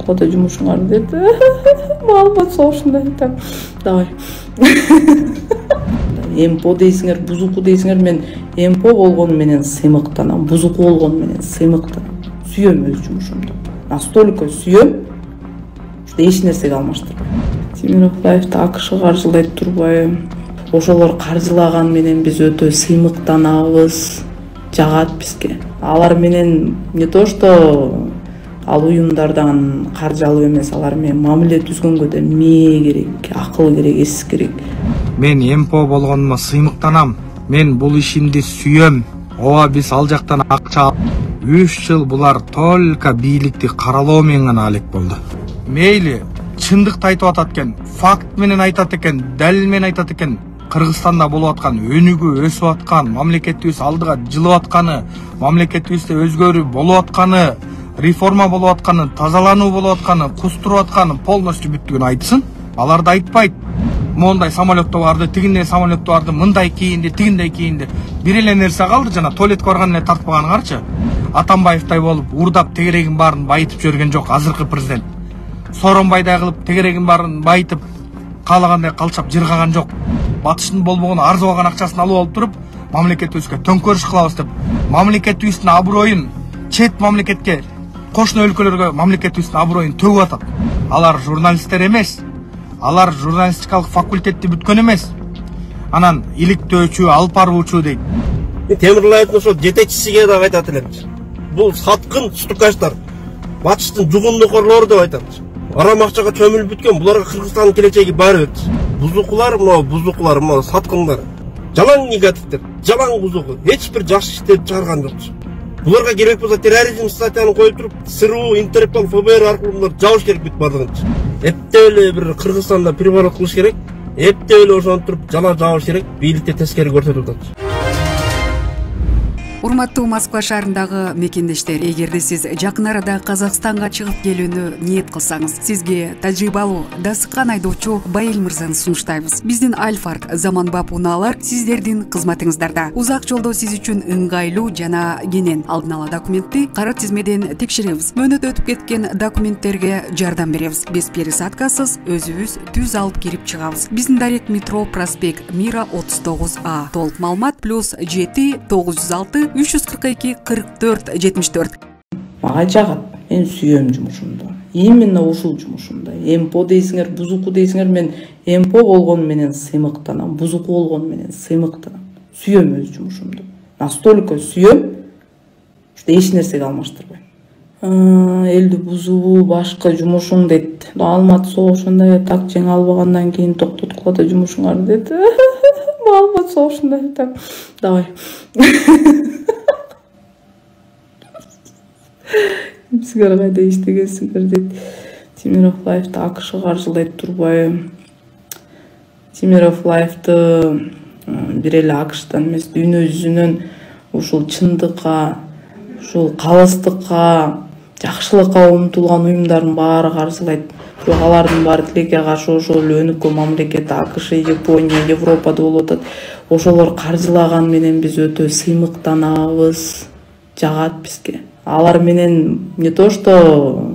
токтоткула да жумушуңарды дейт. Маалымат согушунда айтам. Давай. Эмпо дейсиңер, бузуку дейсиңер, мен эмпо болгону менен сыймыктанам, бузуку болгону менен сыймыктанам. Сүйөм өз жумушумду. Настолько сүйөм, что эч нерсеге алмаштырбайм. Темиров Лайфты АКШ каржылайт турбайбы? Ошолор каржылаган менен биз өтө сыймыктанабыз, жагат бизге. Алар менен не то что ал уюмдардан каржы алып эмес, алар менен мамиле түзгөнгө да мээ керек, акыл керек, эс керек. Мен эмпо болгонума сыймыктанам. Мен бул ишимди сүйөм. Ооба биз ал жактан акча 3 жыл булар только бийликти каралоо менен гана алек болду. Мейли чындыкты айтып атат экен, факт менен айтат экен, далил менен айтат экен. Кыргызстанда болуп аткан өнүгүү, өсүп аткан, мамлекетибиз алдыга жылып атканы, мамлекетибизде өзгөрүү болуп атканы, реформа болуп атканы, тазалануу болуп атканы, кустуруп атканы полностью бүттүгүн айтсын. Алар да айтпайт. Мондай самолетто барды, тигиндей самолетто барды, мындай кийинди, тигиндей кийинди. Бир эле нерсе калды, жана туалетке барган эле тартпаганыңарчы. Атамбаевтай болуп, урдап тегерегин баарын байытып жиберген жок азыркы президент. Сооронбайдай кылып тегерегин баарын байытып, каалагандай калчап жыргаган жок. Батыштын болбогон арзыбаган акчасын алып алып туруп, мамлекетибизге төңкөрүш кылабыз деп, мамлекетибиздин аброюн чет мамлекетке, кошуна өлкөлөргө мамлекетибиздин аброюн төгүп атат. Алар журналисттер эмес. Алар журналистикалык факультетти бүткөн эмес. Анан иликтөөчү, алып баруучу дейт. Темирлайдын ошол жетекчисиге да айтат элем. Бул саткын стукаштар, батыштын жугундукорлору деп айтат. Арам акчага чөмүлүп бүткөн, буларга Кыргызстандын келечеги бар бет. Бузукулар, мына саткындар. Жалаң негативдер, жалаң бузуку, эч бир жакшы иштеп чыгарган жок. Буларга керек болсо терроризм статьяны коюп туруп, СРУ, Интерпол, ФБР аркылуу булар жабыш керек бүт бардыгынча. Эптеп эле бир Кыргызстанда переворот кылыш керек. Эптеп эле ошону туруп жала жабыш керек. Бийликте тескери көрсөтүп атат. Урматтуу Москва шаарындагы мекендештер, эгерде сиз жакын арада Казакстанга чыгып келүүнү ниет кылсаңыз, сизге тажрыйбалуу, дасыккан айдоочу Байел мырзаны сунуштайбыз. Биздин Альфард заманбап унаалар сиздердин кызматыңыздарда. Узак жолдо сиз үчүн ыңгайлуу жана кенен алдын ала документти кара тизмеден текшеребиз. Мөөнөт өтүп кеткен документтерге жардам беребиз. Без пересадкасыз өзүбүз түз алып кирип чыгабыз. Биздин дарек метро проспект Мира 39А. Толук маалымат +7 906 342 44 74. Мага жагат. Мен сүйөм жумушумду. Именно ушул жумушумда. Эмпо дейсиңер, бузуку дейсиңер, мен эмпо болгону менен сыймыктанам, бузуку болгону менен сыймыктанам. Сүйөм өз жумушумду. Настолько сүйөм, что эч нерсеге алмаштырбайм. Элди бузуу башкы жумушуң дейт. Маалымат согушунда так жеңе албагандан кийин токтоткула да жумушуңарды дейт. Маалымат согушунда айтам. Давай. Силер кайда иштегенсиңер дейт. Темиров Лайфты АКШ каржылайт турбайбы? Темиров Лайфты бир эле АКШтан эмес, дүйнө жүзүнөн ушул чындыкка, ушул калыстыкка, жакшылыкка умтулган уюмдардын баары каржылайт. Бирок алардын баары тилекке каршы ошол өнүккөн мамлекет АКШ, Япония, Европада болуп атат. Ошолор каржылаган менен биз өтө сыймыктанабыз, жагат бизге. Алар менен не то что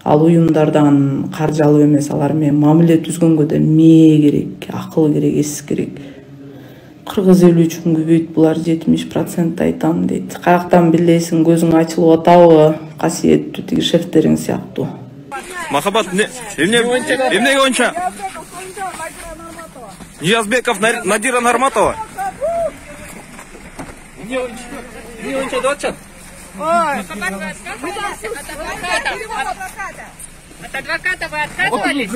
ал уюмдардан каржы алып эмес, алар менен мамиле түзгөнгө да мээ керек, акыл керек, эс керек. Кыргыз эли үчүн көбөйт булар 70% айтам дейт. Каяктан билесиң, көзүң ачылып атабы, касиеттүү тиги шефтериң сыяктуу. Махаббат, эмнеге онча? Ниязбеков, Надира Нарматова. Эмне онча деп атышат? От адвоката вы отказывались?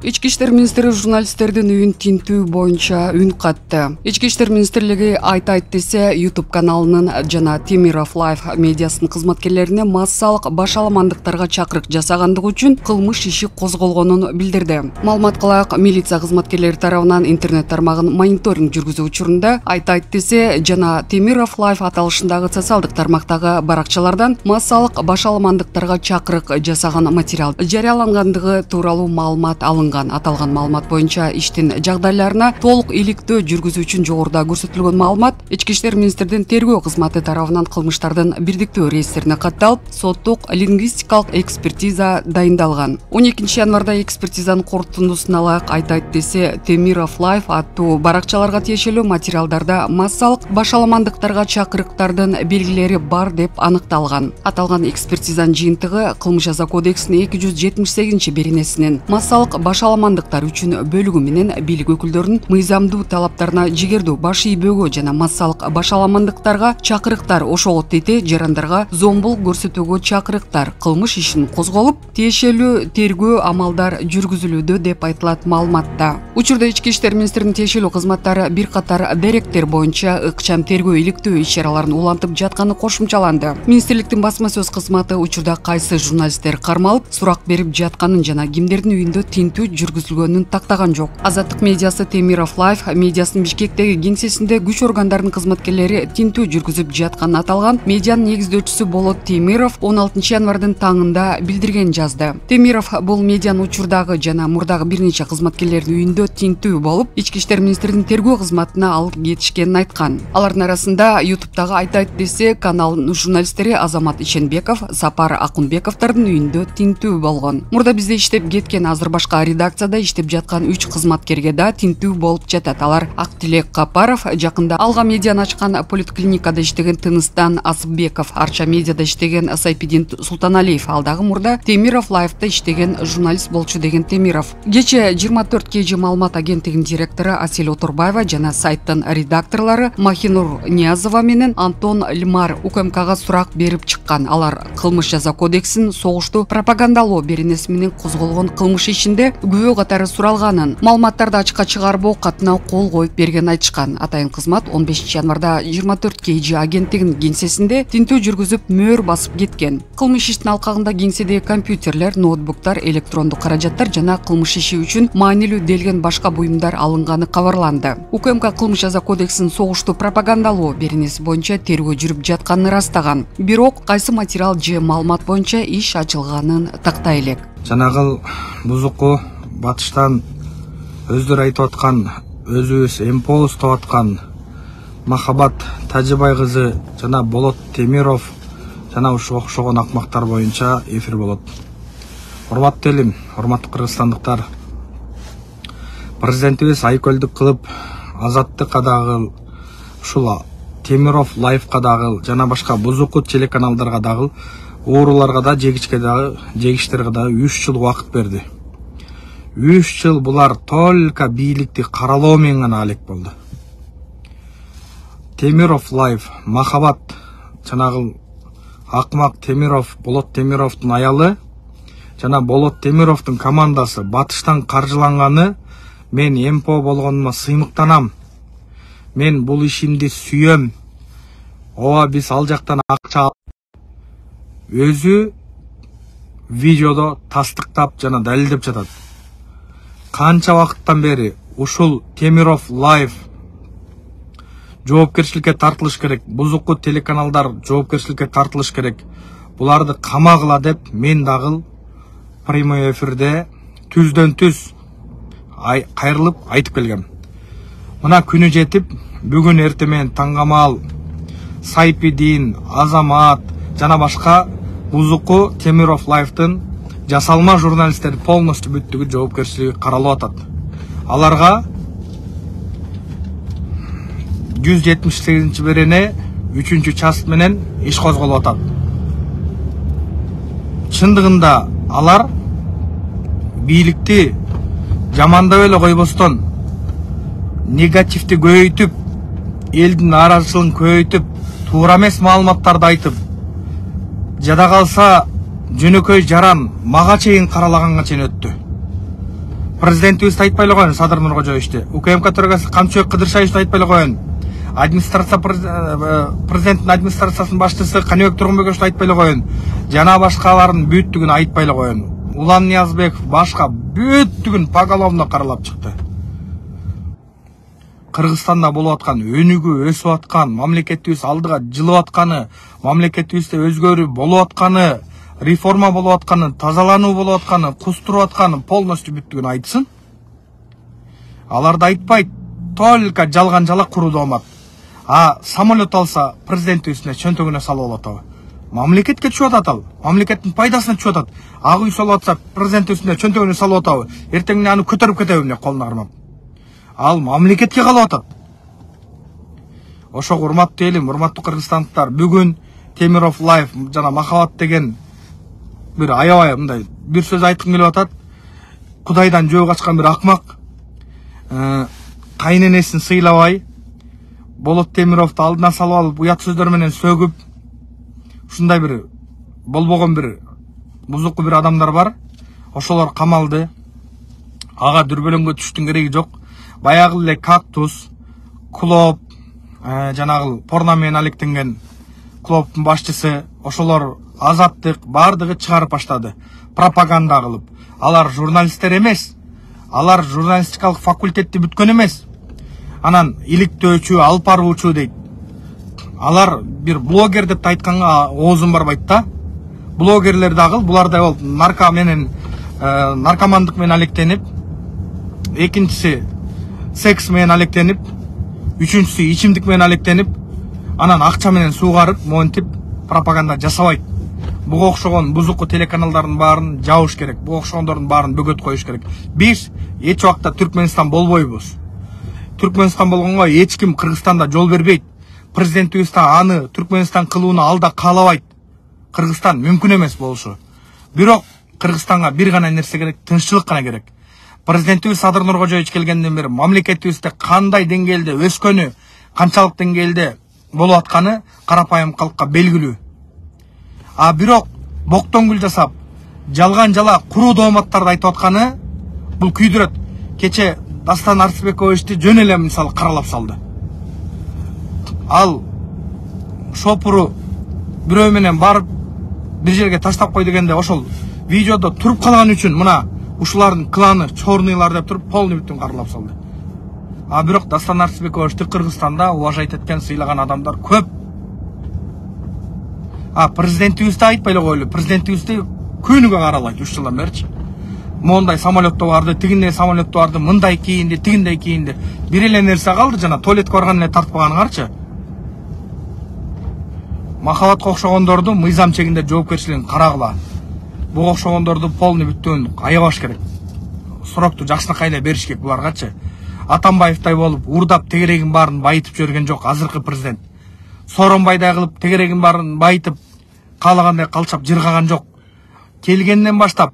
Ички иштер министри журналисттердин үйүн тинтүү боюнча үн катты. Ички иштер министрлиги айтайт десе, YouTube каналынын жана Темиров Лайф медиасынын кызматкерлерине массалык баш аламандыктарга чакырык жасагандыгы үчүн кылмыш иши козголгонун билдирди. Маалымат кылайык, милиция кызматкерлери тарабынан интернет тармагын мониторинг жүргүзүү учурунда айтайт десе жана Темиров Лайф аталышындагы социалдык тармактагы баракчалардан массалык баш аламандыктарга чакырык жасаган материал жарыялангандыгы тууралуу маалымат алынган. алынган. Аталган маалымат боюнча иштин жагдайларына толук иликтөө жүргүзүү үчүн жогоруда көрсөтүлгөн маалымат Ички иштер министрдин тергөө кызматы тарабынан кылмыштардын бирдиктүү реестрине катталып, соттук лингвистикалык экспертиза дайындалган. 12 январда экспертизанын корутундусуна ылайык айтайт десе, Темиров Life аттуу баракчаларга тиешелүү материалдарда массалык башаламандыктарга чакырыктардын белгилери бар деп аныкталган. Аталган экспертизанын жыйынтыгы Кылмыш жаза кодексинин 278-беренесинин массалык башаламандыктар үчүн бөлүгү менен бийлик өкүлдөрүнүн мыйзамдуу талаптарына жигердүү баш ийбөөгө жана массалык башаламандыктарга чакырыктар, ошого тете жарандарга зомбул көрсөтүүгө чакырыктар, кылмыш ишин козголуп, тиешелүү тергөө амалдар жүргүзүлүүдө деп айтылат маалыматта. Учурда Ички иштер министринин тиешелүү кызматтары бир катар деректер боюнча ыкчам тергөө иликтөө иш-чараларын улантып жатканы кошумчаланды. Министрликтин басма сөз кызматы учурда кайсы журналисттер кармалып, сурак берип жатканын жана кимдердин үйүндө тинтүү жүргүзүлгөнүн тактаган жок. Азаттык медиасы Темиров Life медиасынын Бишкектеги кеңсесинде күч органдарынын кызматкерлери тинтүү жүргүзүп жатканын аталган медианын негиздөөчүсү Болот Темиров 16 январдын таңында билдирген жазды. Темиров бул медианын учурдагы жана мурдагы бир нече кызматкерлердин үйүндө тинтүү болуп, Ички иштер министринин тергөө кызматына алып кетишкенин айткан. Алардын арасында YouTube'дагы айтайт десе каналынын журналисттери Азамат Ишенбеков, Сапар Акунбековдордун үйүндө тинтүү болгон. Мурда бизде иштеп кеткен азыр башка редакцияда иштеп жаткан 3 кызматкерге да тинтүү болуп жатат. Алар Актилек Капаров, жакында Алга медианы ачкан поликлиникада иштеген Тыныстан Асыпбеков, Арча медиада иштеген Сайпидин Султаналиев, алдагы мурда Темиров Лайфта иштеген журналист болчу деген Темиров. Кече 24 KG маалымат агенттигинин директору Асель Отурбаева жана сайттын редакторлору Махинур Ниязова менен Антон Льмар УКМКга сурак берип чыккан. Алар Кылмыш жаза кодексинин согушту пропагандалоо беренеси менен козголгон кылмыш ишинде күбө катары суралганын, маалыматтарды ачыкка чыгарбоо катына кол коюп берген айтышкан. Атайын кызмат 15 январда 24 KG агенттигинин кеңсесинде тинтүү жүргүзүп мөөр басып кеткен. Кылмыш иштин алкагында кеңседеги компьютерлер, ноутбуктар, электрондук каражаттар жана кылмыш иши үчүн маанилүү делген башка буюмдар алынганы кабарланды. УКМК Кылмыш жаза кодексинин согушту пропагандалоо беренеси боюнча тергөө жүрүп жатканын ырастаган. Бирок кайсы материал же маалымат боюнча иш ачылганын тактай элек. Жанагыл бузуку батыштан өздөрү айтып аткан, өзүбүз МПО устап аткан Махабат Тажибай кызы жана Болот Темиров жана ушуга окшогон акмактар боюнча эфир болот. Урматтуу элим, урматтуу кыргызстандыктар. Президентибиз айкөлдүк кылып, Азаттыкка дагы, ушул Темиров Лайфка дагы жана башка бузуку телеканалдарга дагы, ооруларга да, жегиштерге дагы 3 жыл убакыт берди. 3 жыл булар только бийликти каралоо менен гана алек болду. Темиров Лайф, Махабат, жанагы акмак Темиров, Болот Темировдун аялы жана Болот Темировдун командасы батыштан каржыланганы, мен МПО болгонума сыймыктанам. Мен бул ишимди сүйөм. Ооба биз ал жактан акча өзү видеодо тастыктап жана далилдеп жатат. Канча вакыттан бери ушул Темиров Лайф жоопкерчиликке тартылыш керек, бузуку телеканалдар жоопкерчиликке тартылыш керек. Буларды камагыла деп мен дагы прямой эфирде түздөн түз кайрылып айтып келгем. Мына күнү жетип, бүгүн эрте менен Таңгамал, Сайпидин, Азамат жана башка бузуку Темиров Лайфтын жасалма журналисттер полностью бүттүгү жоопкерчилиги каралып атат. Аларга 178-берене 3-част менен иш козголуп атат. Чындыгында алар бийликти жамандап эле койбостон, негативди көбөйтүп, элдин нааразычылыгын көбөйтүп, туура эмес маалыматтарды айтып, жада калса жөнөкөй жаран мага чейин каралаганга чейин өттү. Президентибиз айтпай эле коюн, Садыр Нуркожоевичти, УКМК төрагасы Камчыбек Кыдыршаевичти айтпай эле коюн, президенттин администрациясынын башчысы Каныбек Тургунбековичти айтпай эле коюн, жана башкалардын бүттүгүн айтпай эле коюн. Улан Ниязбеков башка бүттүгүн поголовно каралап чыкты. Кыргызстанда болуп аткан өнүгүү, өсүп аткан, мамлекетибиз алдыга жылып атканы, мамлекетибизде өзгөрүү болуп атканы, реформа болуп атканы, тазалануу болуп атканы, кустуруп атканы полностью бүттүгүн айтсын. Аларды айтпайт, только жалган жалак куруу доомат. А самолет алса президентибизне чөнтөгүнө салып алат. Мамлекетке түшүп атат ал. Мамлекеттин пайдасына түшүп атат. Ак үй салып атса президентибизне чөнтөгүнө салып атат. Эртеңне аны көтөрүп кетеби эмне колуна кармап. Ал мамлекетке калып атат. Ошо урматтуу элим, урматтуу кыргызстандыктар, бүгүн Темиров Лайф жана Махабат деген бир аябай мындай бир сөз айткым келип атат. Кудайдан жөө качкан бир акмак кайненесин сыйлабай, Болот Темировду алдына салып алып, уят сөздөр менен сөгүп, ушундай бир болбогон бир бузуку бир адамдар бар. Ошолор камалды. Ага дүрбөлөңгө түштүн кереги жок. Баягы эле Кактус, Клоп, жанагы порно менен алектенген Клоптун башчысы, ошолор Азаттык бардыгы чыгарып баштады. Пропаганда кылып. Алар журналисттер эмес. Алар журналистикалык факультетти бүткөн эмес. Анан иликтөөчү, алып баруучу дейт. Алар бир блогер деп айтканга оозум барбайт да. Блогерлер дагы булардай болуп наркомандык менен алектенип, экинчиси секс менен алектенип, үчүнчүсү ичимдик менен алектенип, анан акча менен суугарып, монтип пропаганда жасабайт. Буга окшогон бузуку телеканалдардын баарын жабыш керек. Буга окшогондордун баарын бөгөт коюш керек. Биз эч убакта Түркмөнстан болбойбуз. Түркмөнстан болгонго эч ким Кыргызстанда жол бербейт. Президентибиз да аны Түркмөнстан кылууну алда каалабайт. Кыргызстан мүмкүн эмес болушу. Бирок Кыргызстанга бир гана нерсе керек, тынччылык гана керек. Президентибиз Садыр Нуркожоевич келгенден бери мамлекетибизде кандай деңгээлде өскөнү, канчалык деңгээлде болуп атканы карапайым калкка белгилүү. А бирок боктоңгүл жасап, жалган жала куруу дооматтарды айтып атканы бул күйдүрөт. Кече Дастан Арсбековичти жөн эле мисалы каралап салды. Ал шопуру бирөө менен барып бир жерге таштап кой дегенде ошол видеодо туруп калган үчүн мына ушулардын кланы чорныйлар деп туруп полный бүтүн каралап салды. А бирок Дастан Арсбековичти Кыргызстанда уважать эткен, сыйлаган адамдар көп. А президентибизди айтпай эле койлу, президентибизди күнүгө каралайт 3 жылдан беричи. Мондай самолетто барды, тигиндей самолетто барды, мындай кийинди, тигиндей кийинди. Бир эле нерсе калды, жана туалетке барган эле тартпаганыңарчы. Махабатка окшогондорду мыйзам чегинде жоопкерчилигин карагыла. Буга окшогондорду полный бүттүн аябаш керек. Срокту жакшынакай эле бериш керек буларгачы. Атамбаевтай болуп, урдап тегерегин баарын байытып жүргөн жок азыркы президент. Сооронбайдай кылып тегерегин баарын байытып, каалагандай калчап жыргаган жок. Келгенден баштап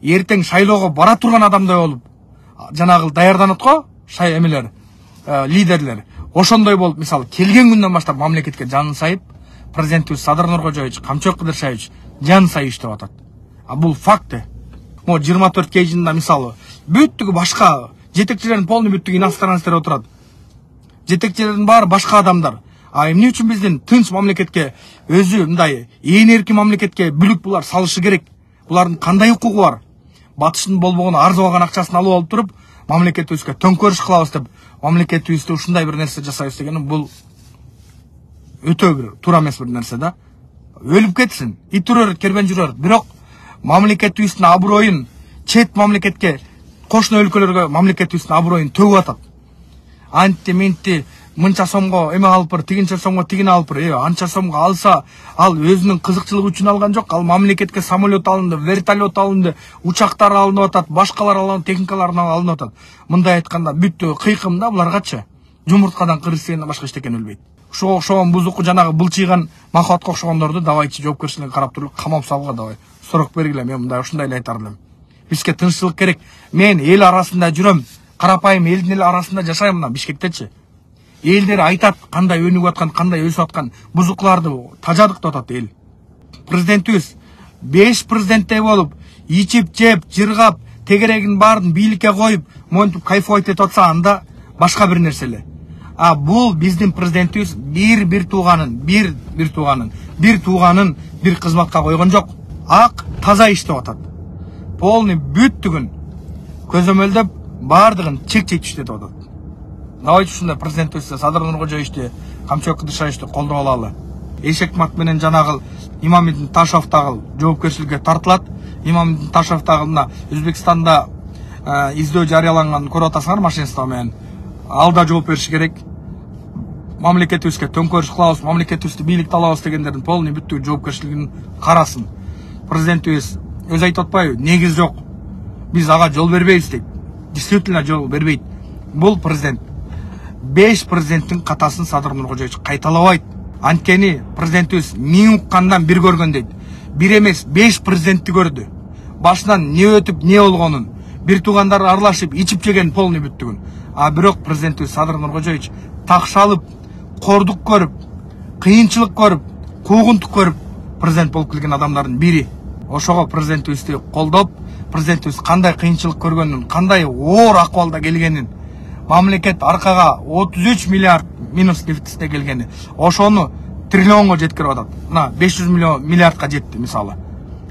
эртең шайлоого бара турган адамдай болуп, жанагы даярданат го, эмелер, лидерлер. Ошондой болуп, мисалы, келген күндөн баштап мамлекетке жанын сайып, президентибиз Садыр Нуркожоевич, Камчок Кыдыршевич жанын сайып иштеп атат. А бул факт. Мо 24 кейжинде мисалы, бүттүгү башка жетекчилердин полный бүттүгү иностранецтер отурат. Жетекчилердин баары башка адамдар. А эмне үчүн биздин тынч мамлекетке, өзү мындай ээн эркин мамлекетке бүлүк булар салышы керек? Булардын кандай укугу бар? Батыштын болбогон арзы калган акчасын алып алып туруп, мамлекетибизге төңкөрүш кылабыз деп, мамлекетибизде ушундай бир нерсе жасайбыз дегени бул өтө бир туура эмес бир нерсе да. Өлүп кетсин, ит үрөр, кербен жүрөр. Бирок мамлекетибиздин аброюн чет мамлекетке, кошуна өлкөлөргө мамлекетибиздин аброюн төгүп атат. Анти менти мынча сомго эме алып бир, тигинче сомго тигин алып бир, анча сомго алса, ал өзүнүн кызыкчылыгы үчүн алган жок. Ал мамлекетке самолет алынды, вертолет алынды, учактар алынып атат, башкалар алынып, техникалар алынып атат. Мындай айтканда бүттү кыйкым да буларгачы. Жумурткадан кырыс дегенден башка эчтекен өлбөйт. Ошого окшогон бузуку жанагы былчыйган Махабатка окшогондорду давайчы жоопкерчилигин карап туруп камап салууга давай. Срок бергиле, мен мындай ушундай эле айтар элем. Бизге тынччылык керек. Мен эл арасында жүрөм. Карапайым элдин эле арасында жашайм мына Бишкектечи. Элдер айтат кандай өнүгүп аткан, кандай өсүп аткан, бузукларды тажадык деп атат эл. Президентибиз 5 президенттей болуп, ичип, жеп, жыргап, тегерегин баарын бийликке коюп, монтип кайфовать этип атса, анда башка бир нерсе эле. А бул биздин президентибиз бир тууганын, бир кызматка койгон жок. Ак, таза иштеп атат. Полный бүттүгүн көзөмөлдөп, бардыгын чек-чек иштетип атат. Давайте ушундай президентибизди Садыр Нуркожоевичти, Камчок Кыдыршевичти колдоп алалы. Эшекмат менен жанагы Имамидин Ташов дагы жоопкерчиликке тартылат. Имамидин Ташов дагы мына Өзбекстанда издөө жарыяланган көрүп атасыңар машинистоо менен. Ал да жооп бериши керек. Мамлекетибизге төңкөрүш кылабыз, мамлекетибизди бийликти алабыз дегендердин полный бүттүк жоопкерчилигин карасын. Президентибиз өз айтып атпайбы? Негиз жок. Биз ага жол бербейбиз дейт. Действительно жол бербейт. Бул президент 5 президенттин катасын Садыр Нуркожоевич кайталабайт. Анткени президентибиз миң уккандан бир көргөн дейт. Бир эмес 5 президентти көрдү. Башынан не өтүп, не болгонун, бир туугандары аралашып, ичип жеген полный бүттүгүн. А бирок президентибиз Садыр Нуркожоевич такшалып, кордук көрүп, кыйынчылык көрүп, куугунтук көрүп президент болуп келген адамдардын бири. Ошого президентибизди колдоп, президентибиз кандай кыйынчылык көргөнүн, кандай оор акыбалда келгенин, мамлекет аркага 33 миллиард минус дефицитте келгени, ошону триллионго жеткирип атат. Мына 500 миллиардка жетти мисалы.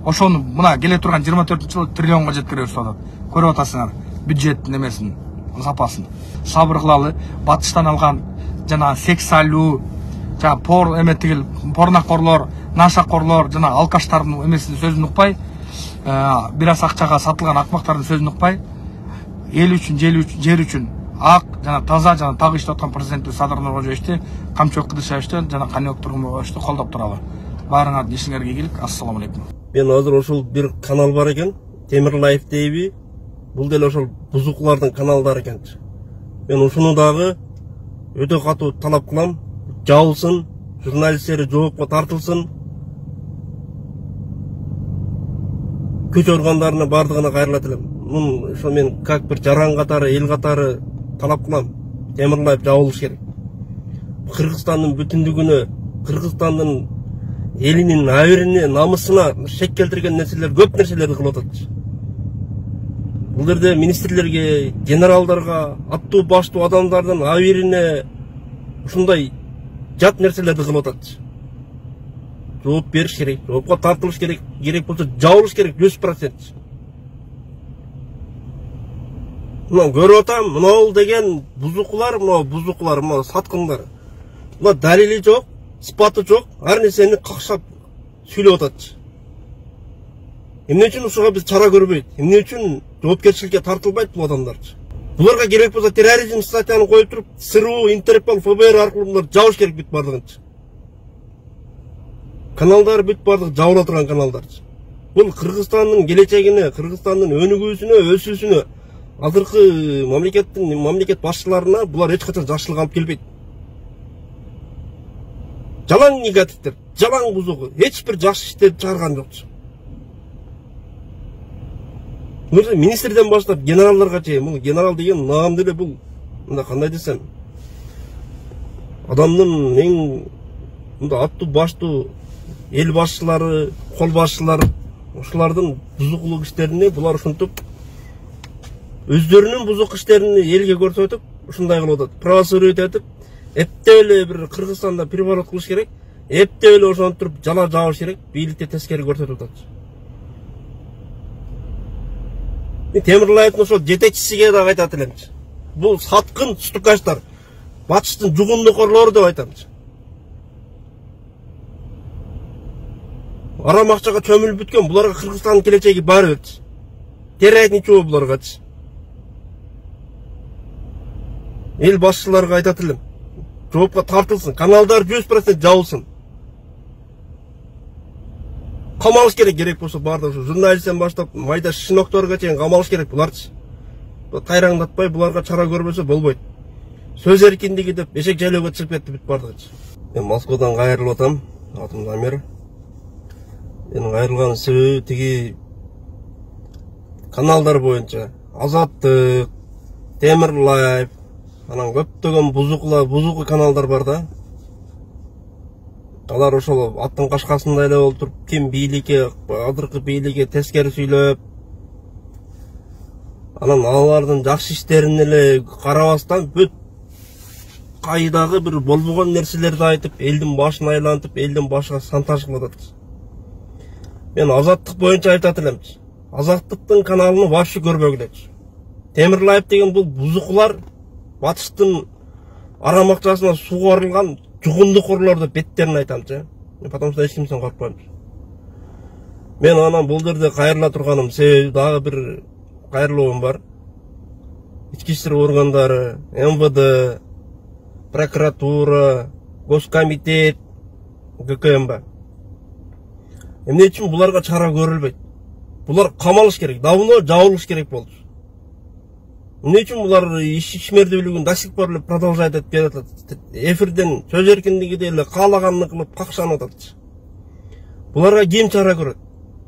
Ошону мына келе турган 24-жылы триллионго жеткирип атат. Көрүп атасыңар бюджеттин эмесин, сапасын. Сабыр кылалы, батыштан алган жана секс алуу, жана эметигил порнокорлор, нашакорлор, жана алкаштардын эмесин сөзүн укпай, бир аз акчага сатылган акмактардын сөзүн укпай, эл үчүн, жер үчүн ак жана таза жана так иштеп аткан президентибиз Садыр Нуркожоевичти, Камчыбек Кыдыршевичти жана Каныбек Тургунбаевичти колдоп туралы. Баарыңардын ишиңерге ийгилик. Ассаламу алейкум. Мен азыр ошол бир канал бар экен, Темир Лайф дейби. Бул деле ошол бузукулардын каналдары экен. Мен ушуну дагы өтө катуу талап кылам. Жабылсын, журналисттери жоопко тартылсын. Күч органдарына бардыгына кайрылат элем. Мун ошо мен как бир жаран катары, эл катары талап кылам. Темир Лайф жабылыш керек. Кыргызстандын бүтүндүгүнө, Кыргызстандын элинин абирине, намысына шек келтирген нерселер, көп нерселерди кылып атат. Бул жерде министрлерге, генералдарга, аттуу баштуу адамдардын абирине ушундай жат нерселерди кылып атат. Жооп бериш керек, жоопко тартылыш керек, керек болсо жабылыш керек 100%. Мына көрүп атам, мынау деген бузукулар, мына саткындар. Мына далили жок, сыпаты жок, ар нерсени какшап сүйлөп атат. Эмне үчүн ушуга биз чара көрбөйт? Эмне үчүн жоопкерчиликке тартылбайт бул адамдар? Буларга керек болсо терроризм статьяны коюп туруп, СРУ, Интерпол, ФБР аркылуу булар жабыш керек бүт бардыгынчы. Каналдар бүт бардыгы жабыла турган каналдар. Бул Кыргызстандын келечегине, Кыргызстандын өнүгүүсүнө, өсүүсүнө, азыркы мамлекет башчыларына булар эч качан жакшылык алып келбейт. Жалаң негативдер, жалаң бузугу, эч бир жакшы иштеп чыгарган жок. Министрден баштап генералдарга чейин, бул генерал деген наам деле бул, мында кандай десем, адамдын эң мында аттуу баштуу эл башчылары, кол башчылары, ушулардын бузукулук иштерине булар ушинтип өздөрүнүн бузук иштерин элге көрсөтүп, ушундай кылып атат. Правосудие этип, эптеп эле бир Кыргызстанда переворот кылыш керек, эптеп эле ошентип жала жабыш керек, бийликти тескери көрсөтүп атат. Темир Лайфтын ошол жетекчисиге дагы айтат элем. Бул саткын стукачтар, батыштын жугундукорлору деп айтам. Арам акчага чөмүлүп бүткөн, буларга Кыргызстандын келечеги бар бет. Терроризм чуу буларгачы. Эл башчыларга айтат элем. Жоопко тартылсын, каналдар 100% жабылсын. Камалыш керек болсо бардыгы журналисттен баштап майда шинокторго чейин камалыш керек буларчы. Тайраңдатпай буларга чара көрбөсө болбойт. Сөз эркиндиги деп эшек жайлоого чыгып кетти бүт бардыгычы. Мен Москвадан кайрылып атам. Атым Замир. Менин кайрылган себеби тиги каналдар боюнча Азаттык, Темир Лайф, анан көптөгөн бузуку каналдар бар да. Алар ошол аттын кашкасында эле болуп туруп, ким бийликке, азыркы бийликке тескери сүйлөп, анан алардын жакшы иштерин эле карабастан бүт кайдагы бир болбогон нерселерди айтып, элдин башын айлантып, элдин башыга шантаж кылып атат. Мен Азаттык боюнча айтат элем. Азаттыктын каналын вообще көрбөгүлөч. Темир Лайф деген бул бузукулар батыштын арам акчасына сугарылган жугундукорлорду беттерин айтамчы. потому что ешкімсен қорықпаймын. Мен анан бұл жерде қайырыла тұрғаным себебі дағы бір қайырлауым бар. Ішкі істер органдары, МВД, прокуратура, Госкомитет, ГКМБ. Эмне үчүн буларга чара көрүлбөйт? Булар камалыш керек, давно жабылыш керек болду. Эмне үчүн булар ишмердүүлүгүн до сих пор продолжать этип келатат? Эфирден сөз эркиндиги эле каалаганын кылып какшанып атат. Буларга ким чара көрөт?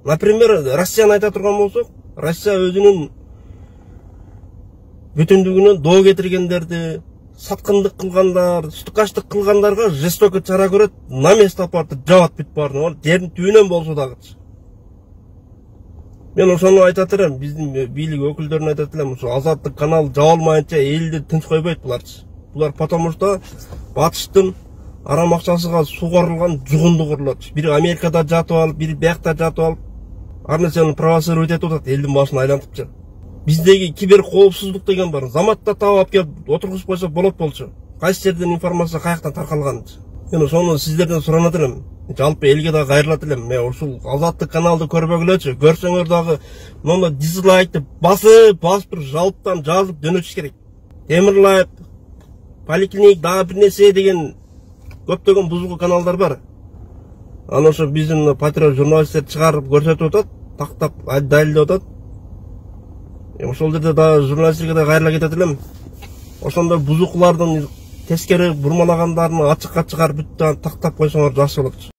Например, Россияны айта турган болсок, Россия өзүнүн бүтүндүгүнөн доо кетиргендерди, саткындык кылгандар, сутукаштык кылгандарга жестоко чара көрөт, на место апарды жабат бүт баарын, ол жердин түбүнөн болсо дагы. Мен ошону айтат элем, биздин бийлик өкүлдөрүнө айтат элем, ошо Азаттык канал жабылмайынча элди тынч койбойт буларчы. Булар потому что батыштын арам акчасыга сугарылган жугунду курулат. Бири Америкада жатып алып, бири биякта жатып алып, ар нерсени провоцировать этип атат, элдин башын айлантып жүр. Биздеги кибер коопсуздук деген бар. Заматта таап алып келип отургузуп койсо болот болчу. Кайсы жерден информация каяктан таркалган? Мен ошону сиздерден суранат элем. Жалпы элге да кайрылат элем. Мен ушул Азаттык каналды көрбөгүлөчү. Көрсөңөр дагы мону дизлайкты басып бир жалптан жазып жөнөтүш керек. Темирлайып, поликлиник дагы бир нерсе деген көптөгөн бузулгу каналдар бар. Аны ошо биздин патриот журналисттер чыгарып көрсөтүп атат, тактап далилдеп атат. Ошол жерде да журналисттерге да кайрыла кетет элем. Ошондой бузукулардын тескери бурмалагандарын ачыкка чыгарып бүт тактап койсоңор жакшы болот.